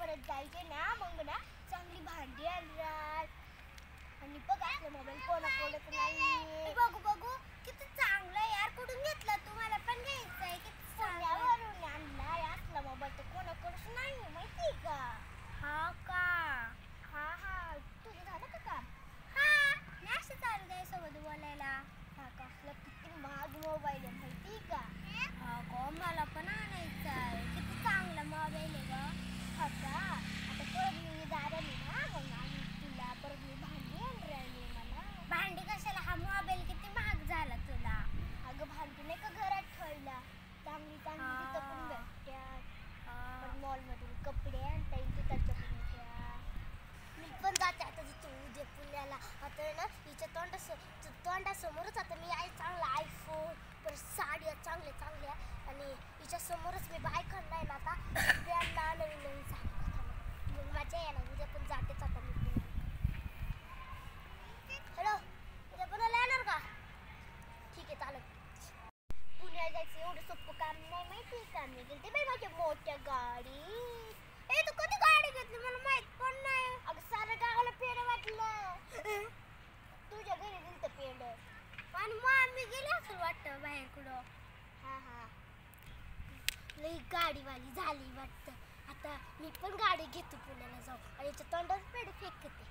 परत जायचे ना मग ना चांगली भांडी आणणार आणि बघ आपला मोबाईल कोणाकोणाचा नाही. बघू बघू किती चांगला यार. कुठून घेतला तुम्हाला पण घ्यायचंय? किती पुण्यावरून आणलाय. असला मोबाईल तर कोणाकडून नाही माहिती का? हा का? हा हा. तुझं झालं का काम? हा मी असं चालू आहे सोबत बोलायला. हा का? असला किती महाग मोबाईल आहे माहिती का? हा का? मला पण आणायचा आहे. किती चांगला मोबाईल आहे ग. हा का? आता परत मी दाराने ना मग आणि तुला परत मी भांडी आणून राहिली. मला भांडी कशाला? हा मोबाईल किती महाग झाला तुला. अगं भांडी नाही का घरात ठेवायला चांगली चांगली तिथं पण भेटत्यात. पण मॉलमधून कपडे आणता येईल तिथं पण येत्या. मी पण जाते आता तू उद्या पुण्याला. आता ना हिच्या तोंडासमोरच आता मी आहे चांगला आयफोन परत साड्या चांगल्या चांगल्या आणि हिच्या समोरच मी बाय करणार ना आता सगळ्यांना नवीन नवीन साड्या मग माझ्या यायला उद्या पण जातेच आता मी पुण्याला. हॅलो उद्या पुण्याला येणार का? ठीक आहे चालेल. पुण्याला जायचं एवढं सोपं काम नाही माहिती का? मी गेलते बाई माझ्या मोठ्या गाडीत. ए तू कधी गाडी घेतली मला माहित पण नाही. अगं सारं गावाला पेढ वाटलं. तुझ्या घरी दिलतं पेढ आणि मग आम्ही गेले असं वाटतं बाहेर कुठं. हा हा लई गाडीवाली झाली वाटतं. आता मी पण गाडी घेतो पुण्याला जाऊ आणि याच्या तोंडावर पेढ फेकते.